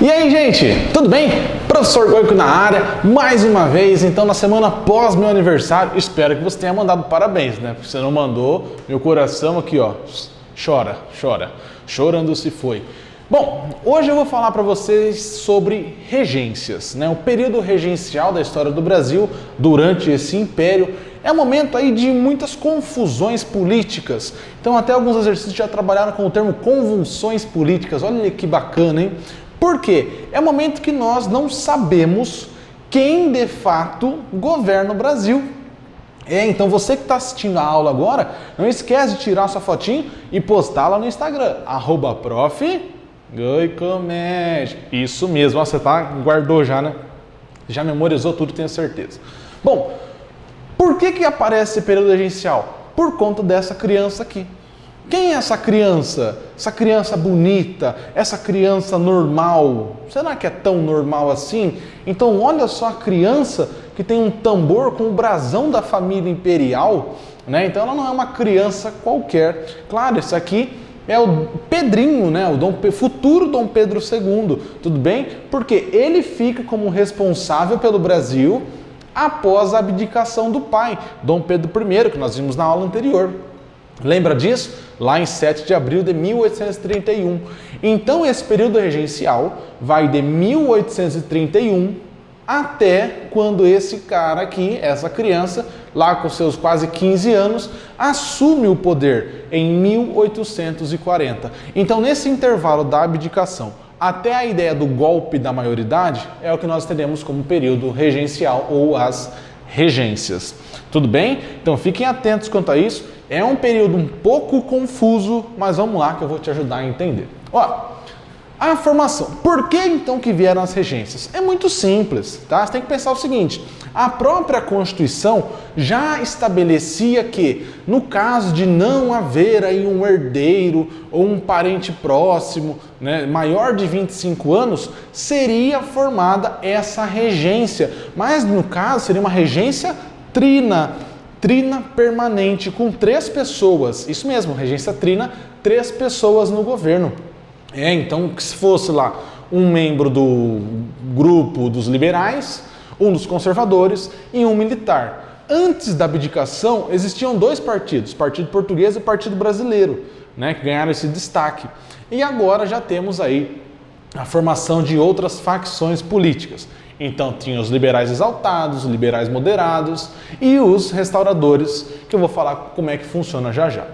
E aí, gente, tudo bem? Professor Goico na área, mais uma vez, então na semana após meu aniversário, espero que você tenha mandado parabéns, né? Porque você não mandou, meu coração aqui, ó, chora, chorando se foi. Bom, hoje eu vou falar para vocês sobre regências, né? O período regencial da história do Brasil durante esse império é um momento aí de muitas confusões políticas. Então até alguns exercícios já trabalharam com o termo convulsões políticas. Olha que bacana, hein? Por quê? É um momento que nós não sabemos quem de fato governa o Brasil. Então você que está assistindo a aula agora, não esquece de tirar sua fotinho e postá-la no Instagram, @profgoicomed. Isso mesmo, ó, você guardou já, né? Já memorizou tudo, tenho certeza. Bom, por que aparece esse período regencial? Por conta dessa criança aqui. Quem é essa criança? Essa criança bonita, essa criança normal. Será que é tão normal assim? Então olha só a criança que tem um tambor com o brasão da família imperial, né? Então ela não é uma criança qualquer. Claro, esse aqui é o Pedrinho, né? O futuro Dom Pedro II, tudo bem? Porque ele fica como responsável pelo Brasil após a abdicação do pai, Dom Pedro I, que nós vimos na aula anterior. Lembra disso? Lá em 7 de abril de 1831. Então esse período regencial vai de 1831 até quando esse cara aqui, essa criança, lá com seus quase 15 anos, assume o poder em 1840. Então nesse intervalo da abdicação até a ideia do golpe da maioridade é o que nós teremos como período regencial ou as regências. Tudo bem? Então fiquem atentos quanto a isso. É um período um pouco confuso, mas vamos lá que eu vou te ajudar a entender. Ó, a formação. Por que então que vieram as regências? É muito simples, tá? Você tem que pensar o seguinte, a própria Constituição já estabelecia que, no caso de não haver aí um herdeiro ou um parente próximo, né, maior de 25 anos, seria formada essa regência. Mas no caso seria uma regência trina permanente, com 3 pessoas. Isso mesmo, regência trina, 3 pessoas no governo. Então, se fosse lá um membro do grupo dos liberais, um dos conservadores e um militar. Antes da abdicação, existiam 2 partidos, Partido Português e Partido Brasileiro, né, que ganharam esse destaque. E agora já temos aí a formação de outras facções políticas. Então tinha os liberais exaltados, os liberais moderados e os restauradores, que eu vou falar como é que funciona já já.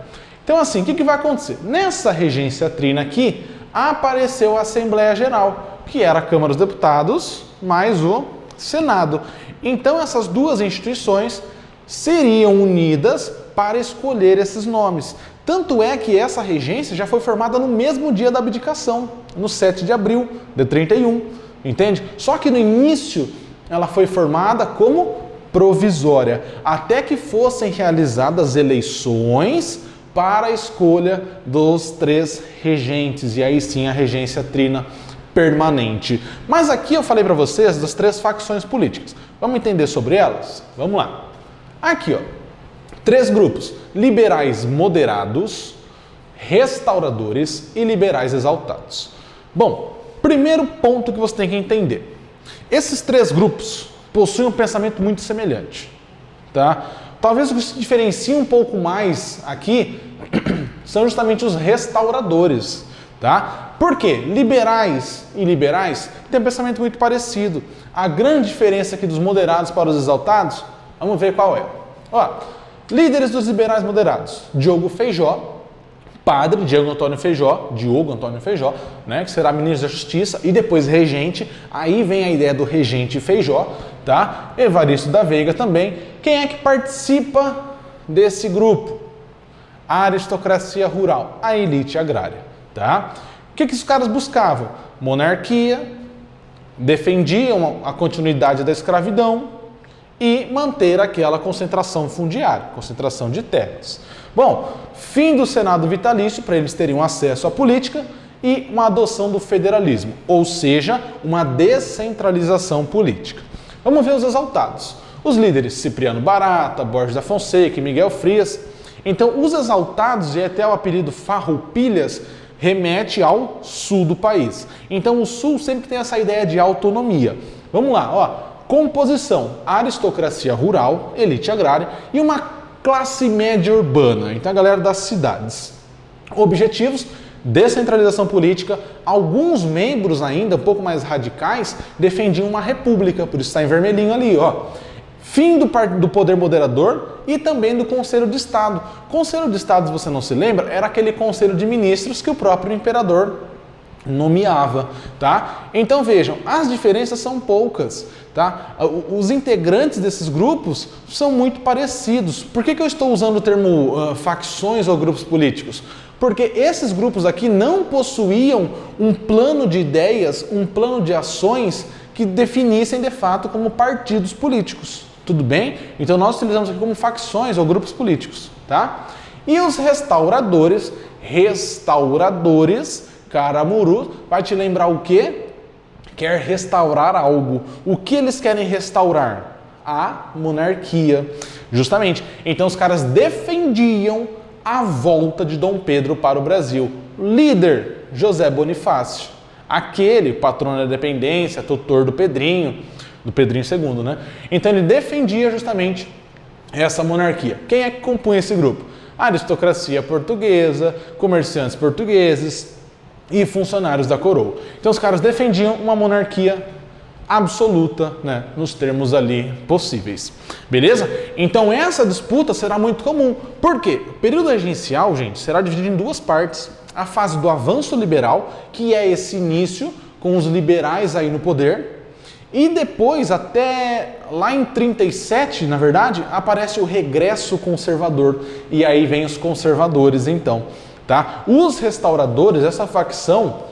Então assim, o que vai acontecer? Nessa regência trina aqui, apareceu a Assembleia Geral, que era a Câmara dos Deputados mais o Senado. Então essas 2 instituições seriam unidas para escolher esses nomes. Tanto é que essa regência já foi formada no mesmo dia da abdicação, no 7 de abril de 31. Entende? Só que no início ela foi formada como provisória, até que fossem realizadas eleições para a escolha dos 3 regentes, e aí sim a regência trina permanente. Mas aqui eu falei para vocês das 3 facções políticas. Vamos entender sobre elas? Vamos lá. Aqui, ó, 3 grupos: liberais moderados, restauradores e liberais exaltados. Bom, primeiro ponto que você tem que entender. Esses 3 grupos possuem um pensamento muito semelhante, tá? Talvez o que se diferencie um pouco mais aqui são justamente os restauradores, tá? Por quê? Liberais e liberais têm um pensamento muito parecido. A grande diferença aqui dos moderados para os exaltados, vamos ver qual é. Ó, líderes dos liberais moderados: Diogo Feijó, padre Diogo Antônio Feijó, né, que será ministro da Justiça e depois regente. Aí vem a ideia do regente Feijó, tá? Evaristo da Veiga também. Quem é que participa desse grupo? A aristocracia rural, a elite agrária, tá? O que esses caras buscavam? Monarquia, defendiam a continuidade da escravidão e manter aquela concentração fundiária, concentração de terras. Bom, fim do Senado vitalício para eles terem um acesso à política e uma adoção do federalismo, ou seja, uma descentralização política. Vamos ver os exaltados. Os líderes Cipriano Barata, Borges da Fonseca e Miguel Frias. Então, os exaltados, e até o apelido Farroupilhas, remete ao sul do país. Então o sul sempre tem essa ideia de autonomia. Vamos lá, ó. Composição: aristocracia rural, elite agrária e uma classe média urbana. Então a galera das cidades. Objetivos: descentralização política. Alguns membros ainda, um pouco mais radicais, defendiam uma república, por isso está em vermelhinho ali, ó. Fim do poder moderador e também do Conselho de Estado. Conselho de Estado, se você não se lembra, era aquele conselho de ministros que o próprio imperador nomeava, tá? Então vejam, as diferenças são poucas, tá? Os integrantes desses grupos são muito parecidos. Por que eu estou usando o termo facções ou grupos políticos? Porque esses grupos aqui não possuíam um plano de ideias, um plano de ações que definissem de fato como partidos políticos. Tudo bem? Então nós utilizamos aqui como facções ou grupos políticos, tá? E os restauradores, Caramuru, vai te lembrar o quê? Quer restaurar algo. O que eles querem restaurar? A monarquia. Justamente. Então os caras defendiam a volta de Dom Pedro para o Brasil. Líder, José Bonifácio. Aquele patrono da independência, tutor do Pedrinho II, né? Então ele defendia justamente essa monarquia. Quem é que compunha esse grupo? Aristocracia portuguesa, comerciantes portugueses e funcionários da coroa. Então os caras defendiam uma monarquia absoluta, né, nos termos ali possíveis. Beleza? Então essa disputa será muito comum. Por quê? O período regencial, gente, será dividido em duas partes. A fase do avanço liberal, que é esse início com os liberais aí no poder, e depois, até lá em 37, na verdade, aparece o regresso conservador. E aí vem os conservadores, então. Tá? Os restauradores, essa facção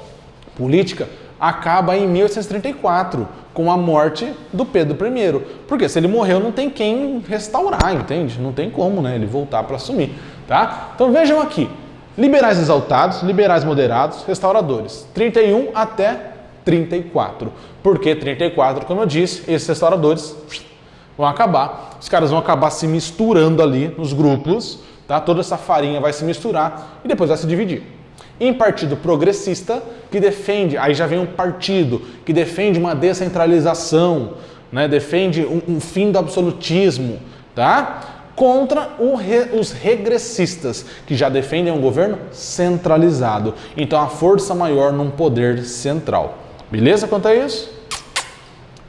política, acaba em 1834, com a morte do Pedro I. Porque se ele morreu, não tem quem restaurar, entende? Não tem como, né, ele voltar para assumir. Tá? Então vejam aqui. Liberais exaltados, liberais moderados, restauradores. 31 até 34. Porque 34, como eu disse, esses restauradores vão acabar. Os caras vão acabar se misturando ali nos grupos, tá? Toda essa farinha vai se misturar e depois vai se dividir. Em partido progressista, que defende, aí já vem um partido que defende uma descentralização, né? Defende um fim do absolutismo, tá? Contra os regressistas, que já defendem um governo centralizado. Então a força maior num poder central. Beleza quanto a isso?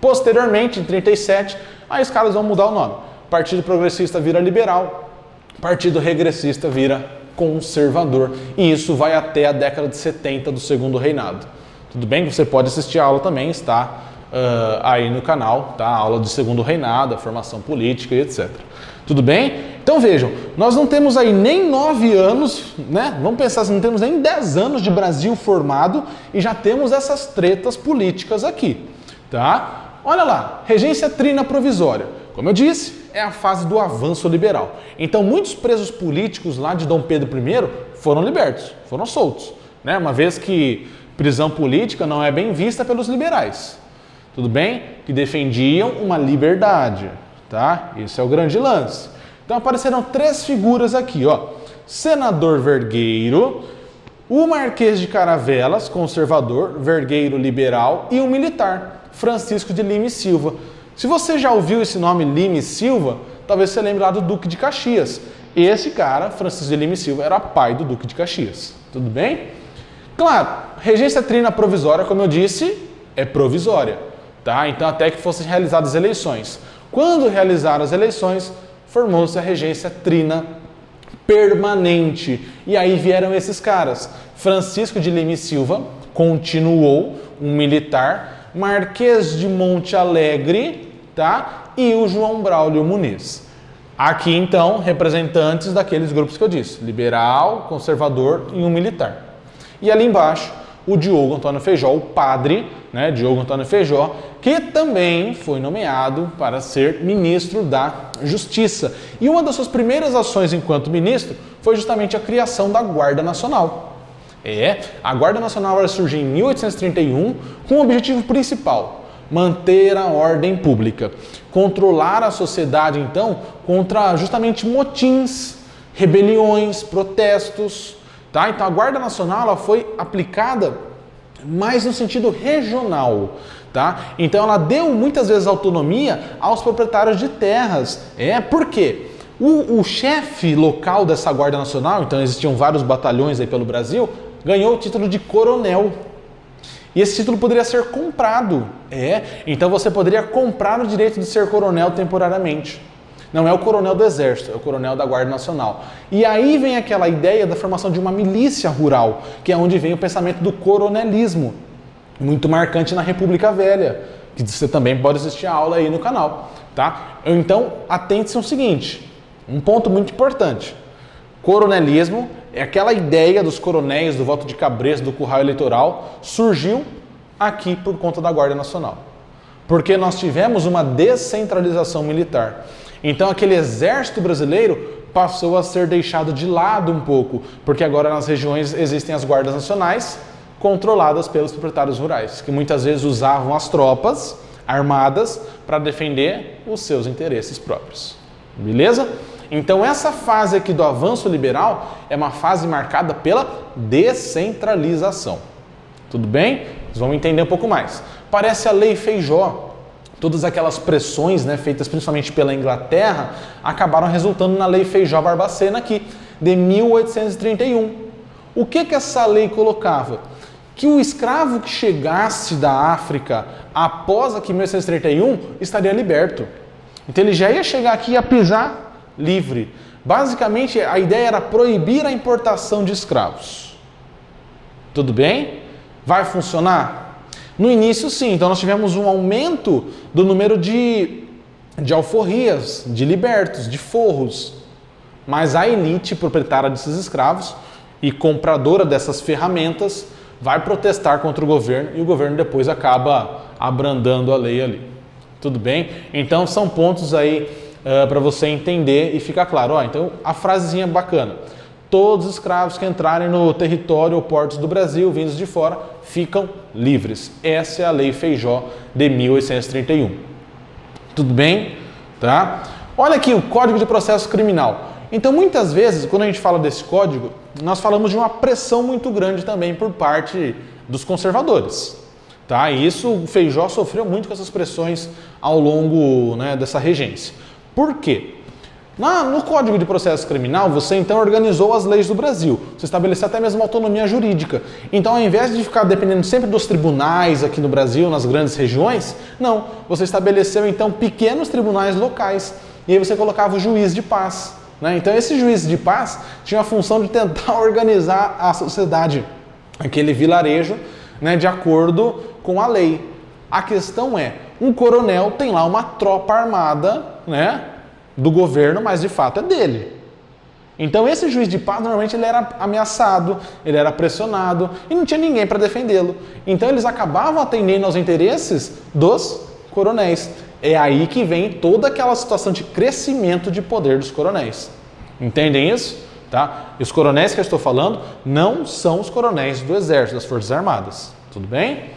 Posteriormente, em 37, aí os caras vão mudar o nome. Partido Progressista vira liberal, Partido Regressista vira conservador. E isso vai até a década de 70 do Segundo Reinado. Tudo bem? Você pode assistir a aula também, está aí no canal, tá? A aula de Segundo Reinado, a formação política e etc. Tudo bem? Então vejam, nós não temos aí nem 9 anos, né? Vamos pensar assim, não temos nem 10 anos de Brasil formado e já temos essas tretas políticas aqui, tá? Olha lá, regência trina provisória. Como eu disse, é a fase do avanço liberal. Então muitos presos políticos lá de Dom Pedro I foram libertos, foram soltos, né? Uma vez que prisão política não é bem vista pelos liberais, tudo bem? Que defendiam uma liberdade. Tá? Esse é o grande lance. Então apareceram 3 figuras aqui, ó. Senador Vergueiro, o Marquês de Caravelas, conservador, Vergueiro liberal e um militar, Francisco de Lima e Silva. Se você já ouviu esse nome Lima e Silva, talvez você lembre lá do Duque de Caxias. Esse cara, Francisco de Lima e Silva, era pai do Duque de Caxias. Tudo bem? Claro, regência trina provisória, como eu disse, é provisória. Tá? Então até que fossem realizadas eleições. Quando realizaram as eleições, formou-se a regência trina permanente. E aí vieram esses caras. Francisco de Lima e Silva continuou, um militar, Marquês de Monte Alegre, tá? E o João Braulio Muniz. Aqui então, representantes daqueles grupos que eu disse, liberal, conservador e um militar. E ali embaixo, o Diogo Antônio Feijó, o padre, né, Diogo Antônio Feijó, que também foi nomeado para ser ministro da Justiça. E uma das suas primeiras ações enquanto ministro foi justamente a criação da Guarda Nacional. A Guarda Nacional vai surgir em 1831 com o objetivo principal: manter a ordem pública, controlar a sociedade, então, contra justamente motins, rebeliões, protestos, tá? Então a Guarda Nacional ela foi aplicada mais no sentido regional, tá? Então ela deu muitas vezes autonomia aos proprietários de terras. Por quê? O chefe local dessa Guarda Nacional, então existiam vários batalhões aí pelo Brasil, ganhou o título de coronel. E esse título poderia ser comprado. Então você poderia comprar o direito de ser coronel temporariamente. Não é o coronel do Exército, é o coronel da Guarda Nacional. E aí vem aquela ideia da formação de uma milícia rural, que é onde vem o pensamento do coronelismo, muito marcante na República Velha, que você também pode assistir a aula aí no canal, tá? Então, atente-se ao seguinte, um ponto muito importante. Coronelismo é aquela ideia dos coronéis, do voto de cabresto, do curral eleitoral, surgiu aqui por conta da Guarda Nacional. Porque nós tivemos uma descentralização militar. Então aquele exército brasileiro passou a ser deixado de lado um pouco, porque agora nas regiões existem as guardas nacionais controladas pelos proprietários rurais, que muitas vezes usavam as tropas armadas para defender os seus interesses próprios. Beleza? Então essa fase aqui do avanço liberal é uma fase marcada pela descentralização. Tudo bem? Vocês vão entender um pouco mais. Parece a Lei Feijó. Todas aquelas pressões, feitas principalmente pela Inglaterra, acabaram resultando na Lei Feijó-Barbacena aqui, de 1831. O que essa lei colocava? Que o escravo que chegasse da África após aqui 1831 estaria liberto. Então ele já ia chegar aqui e ia pisar livre. Basicamente a ideia era proibir a importação de escravos. Tudo bem? Vai funcionar? No início, sim. Então, nós tivemos um aumento do número de alforrias, de libertos, de forros. Mas a elite proprietária desses escravos e compradora dessas ferramentas vai protestar contra o governo e o governo depois acaba abrandando a lei ali. Tudo bem? Então, são pontos aí para você entender e ficar claro. Então, a frasezinha bacana. Todos os escravos que entrarem no território ou portos do Brasil, vindos de fora, ficam livres. Essa é a Lei Feijó de 1831. Tudo bem? Tá? Olha aqui o Código de Processo Criminal. Então, muitas vezes, quando a gente fala desse código, nós falamos de uma pressão muito grande também por parte dos conservadores. Tá? E isso, o Feijó sofreu muito com essas pressões ao longo dessa regência. Por quê? No Código de Processo Criminal, você então organizou as leis do Brasil. Você estabeleceu até mesmo autonomia jurídica. Então, ao invés de ficar dependendo sempre dos tribunais aqui no Brasil, nas grandes regiões, não. Você estabeleceu então pequenos tribunais locais. E aí você colocava o juiz de paz. Então, esse juiz de paz tinha a função de tentar organizar a sociedade, aquele vilarejo, de acordo com a lei. A questão é, um coronel tem lá uma tropa armada, do governo, mas de fato é dele. Então esse juiz de paz normalmente ele era ameaçado, ele era pressionado e não tinha ninguém para defendê-lo. Então eles acabavam atendendo aos interesses dos coronéis. É aí que vem toda aquela situação de crescimento de poder dos coronéis. Entendem isso? Tá? E os coronéis que eu estou falando não são os coronéis do Exército, das Forças Armadas. Tudo bem?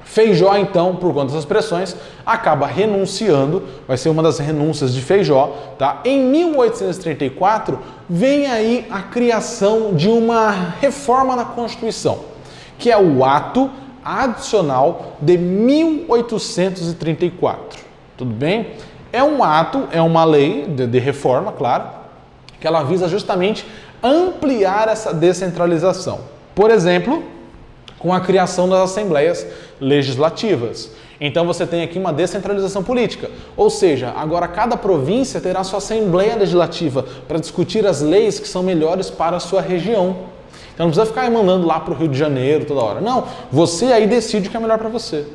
Feijó, então, por conta dessas pressões, acaba renunciando, vai ser uma das renúncias de Feijó, tá? Em 1834, vem aí a criação de uma reforma na Constituição, que é o Ato Adicional de 1834. Tudo bem? É um ato, é uma lei de reforma, claro, que ela visa justamente ampliar essa descentralização. Por exemplo, com a criação das assembleias legislativas. Então você tem aqui uma descentralização política, ou seja, agora cada província terá sua assembleia legislativa para discutir as leis que são melhores para a sua região. Então não precisa ficar mandando lá para o Rio de Janeiro toda hora. Não, você aí decide o que é melhor para você.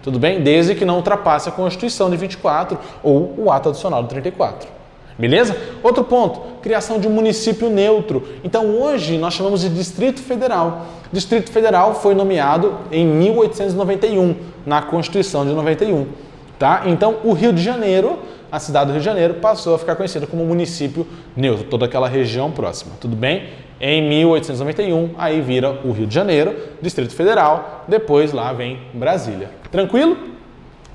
Tudo bem? Desde que não ultrapasse a Constituição de 24 ou o Ato Adicional de 34. Beleza? Outro ponto, criação de um município neutro. Então hoje nós chamamos de Distrito Federal. Distrito Federal foi nomeado em 1891, na Constituição de 91. Tá? Então o Rio de Janeiro, a cidade do Rio de Janeiro, passou a ficar conhecida como município neutro, toda aquela região próxima. Tudo bem? Em 1891, aí vira o Rio de Janeiro, Distrito Federal, depois lá vem Brasília. Tranquilo?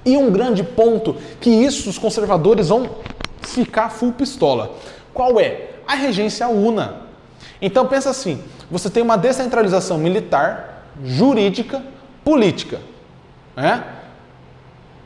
E um grande ponto que isso os conservadores vão ficar full pistola. Qual é? A regência una. Então pensa assim, você tem uma descentralização militar, jurídica, política, né?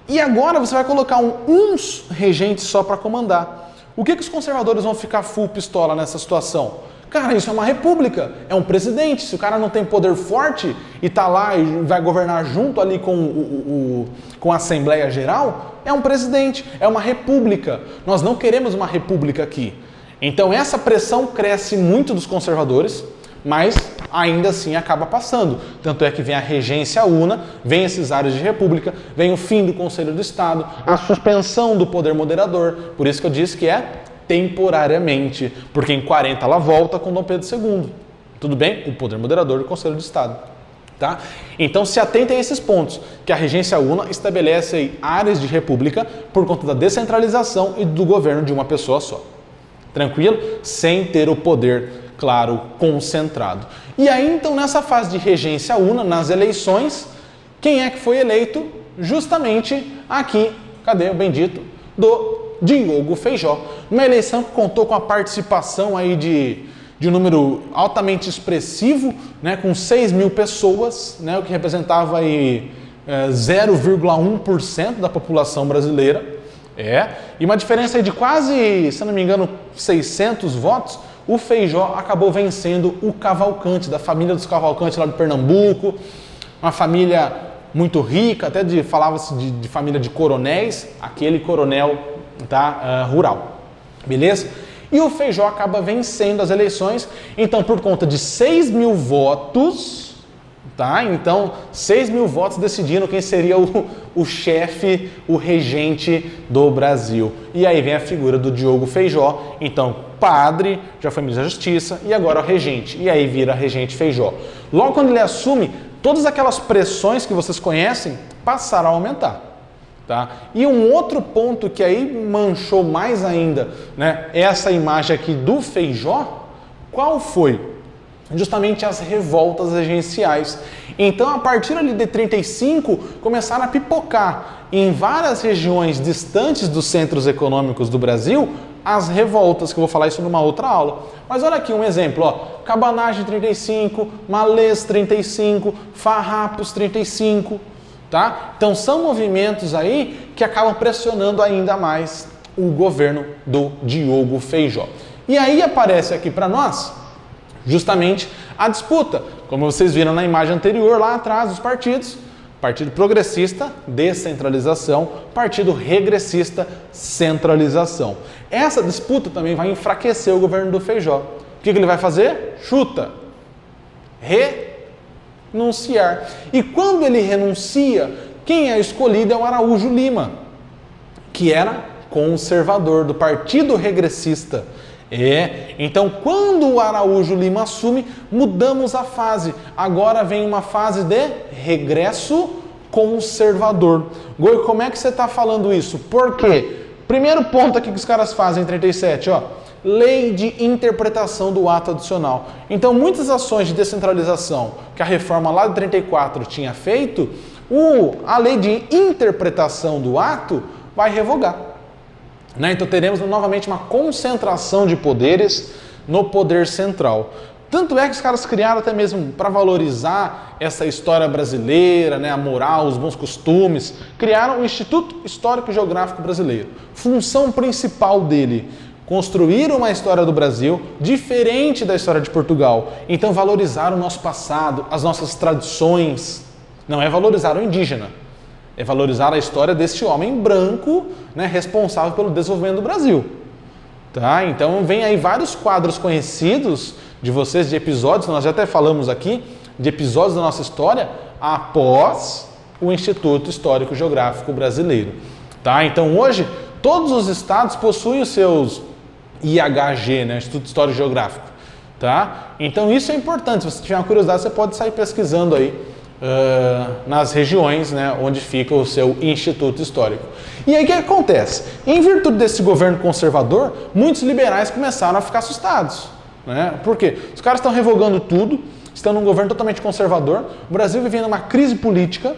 E agora você vai colocar um regente só para comandar. O que os conservadores vão ficar full pistola nessa situação? Cara, isso é uma república, é um presidente. Se o cara não tem poder forte e tá lá e vai governar junto ali com a Assembleia Geral, é um presidente, é uma república. Nós não queremos uma república aqui. Então essa pressão cresce muito dos conservadores, mas ainda assim acaba passando. Tanto é que vem a regência una, vem esses ares de república, vem o fim do Conselho do Estado, a suspensão do poder moderador. Por isso que eu disse que é temporariamente, porque em 40 ela volta com Dom Pedro II. Tudo bem? O poder moderador do Conselho do Estado. Tá? Então se atentem a esses pontos, que a regência una estabelece aí áreas de república por conta da descentralização e do governo de uma pessoa só. Tranquilo? Sem ter o poder, claro, concentrado. E aí então nessa fase de regência una, nas eleições, quem é que foi eleito? Justamente aqui, cadê o bendito? Do Diogo Feijó. Uma eleição que contou com a participação aí de um número altamente expressivo, né, com 6 mil pessoas, né, o que representava aí 0,1% da população brasileira. E uma diferença aí de quase, se não me engano, 600 votos. O Feijó acabou vencendo o Cavalcante, da família dos Cavalcante lá de Pernambuco, uma família muito rica, até falava-se de família de coronéis, aquele coronel rural, beleza? E o Feijó acaba vencendo as eleições, então por conta de 6 mil votos, tá? Então 6 mil votos decidindo quem seria o chefe, o regente do Brasil. E aí vem a figura do Diogo Feijó, então padre, já foi ministro da Justiça e agora o regente, e aí vira regente Feijó. Logo quando ele assume, todas aquelas pressões que vocês conhecem passaram a aumentar. Tá? E um outro ponto que aí manchou mais ainda, né, essa imagem aqui do Feijó, qual foi? Justamente as revoltas regenciais. Então, a partir ali de 35, começaram a pipocar em várias regiões distantes dos centros econômicos do Brasil, as revoltas, que eu vou falar isso numa outra aula. Mas olha aqui um exemplo, ó, Cabanagem 35, Malês 35, Farrapos 35, tá? Então são movimentos aí que acabam pressionando ainda mais o governo do Diogo Feijó. E aí aparece aqui para nós justamente a disputa, como vocês viram na imagem anterior lá atrás dos partidos. Partido Progressista, descentralização. Partido Regressista, centralização. Essa disputa também vai enfraquecer o governo do Feijó. O que ele vai fazer? Chuta. Renunciar. E quando ele renuncia, quem é escolhido é o Araújo Lima, que era conservador do Partido Regressista. Então quando o Araújo Lima assume, mudamos a fase. Agora vem uma fase de regresso conservador. Goi, como é que você está falando isso? Por quê? Primeiro ponto aqui que os caras fazem em 37, ó, lei de interpretação do ato adicional. Então muitas ações de descentralização que a reforma lá de 34 tinha feito, a lei de interpretação do ato vai revogar. Então teremos novamente uma concentração de poderes no poder central. Tanto é que os caras criaram até mesmo para valorizar essa história brasileira, a moral, os bons costumes, criaram o Instituto Histórico e Geográfico Brasileiro. Função principal dele, construir uma história do Brasil diferente da história de Portugal. Então valorizar o nosso passado, as nossas tradições. Não é valorizar o indígena. É valorizar a história desse homem branco, responsável pelo desenvolvimento do Brasil. Tá? Então vem aí vários quadros conhecidos de vocês, de episódios, nós já até falamos aqui, de episódios da nossa história, após o Instituto Histórico Geográfico Brasileiro. Tá? Então hoje, todos os estados possuem os seus IHG, Instituto Histórico Geográfico. Tá? Então isso é importante, se você tiver uma curiosidade, você pode sair pesquisando aí nas regiões onde fica o seu Instituto Histórico. E aí o que acontece? Em virtude desse governo conservador, muitos liberais começaram a ficar assustados. Por quê? Os caras estão revogando tudo, estão num governo totalmente conservador, o Brasil vivendo uma crise política,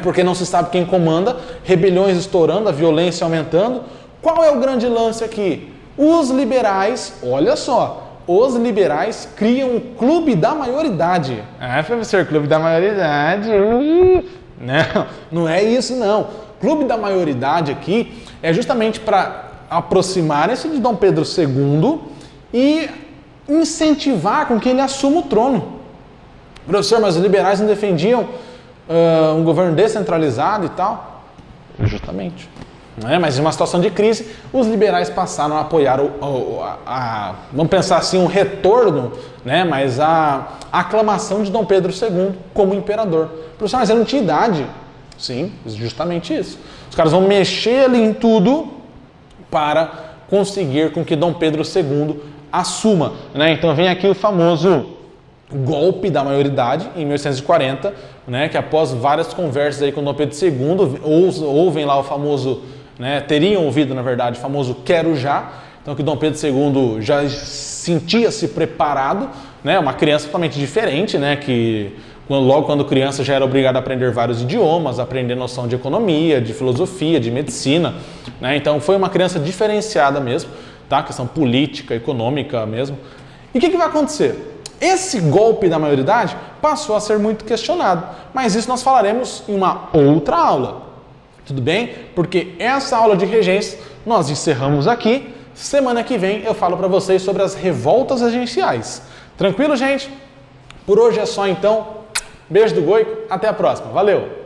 porque não se sabe quem comanda, rebeliões estourando, a violência aumentando. Qual é o grande lance aqui? Os liberais, olha só, os liberais criam o Clube da Maioridade. Ah, professor, Clube da Maioridade. Não é isso não. Clube da Maioridade aqui é justamente para aproximarem-se de Dom Pedro II e incentivar com que ele assuma o trono. Professor, mas os liberais não defendiam um governo descentralizado e tal? Justamente. Mas em uma situação de crise, os liberais passaram a apoiar vamos pensar assim, um retorno, mas a aclamação de Dom Pedro II como imperador. Professor, mas ele não tinha idade. Sim, justamente isso. Os caras vão mexer ali em tudo para conseguir com que Dom Pedro II assuma. Então vem aqui o famoso golpe da maioridade em 1840, que após várias conversas aí com Dom Pedro II, ouvem lá o famoso, teriam ouvido na verdade o famoso quero já, então que Dom Pedro II já sentia-se preparado, uma criança totalmente diferente, que logo quando criança já era obrigado a aprender vários idiomas, aprender noção de economia, de filosofia, de medicina, então foi uma criança diferenciada mesmo, tá? Questão política, econômica mesmo. E o que vai acontecer? Esse golpe da maioridade passou a ser muito questionado, mas isso nós falaremos em uma outra aula, tudo bem? Porque essa aula de regência nós encerramos aqui, semana que vem eu falo para vocês sobre as revoltas regenciais. Tranquilo, gente? Por hoje é só então, beijo do Goico, até a próxima, valeu!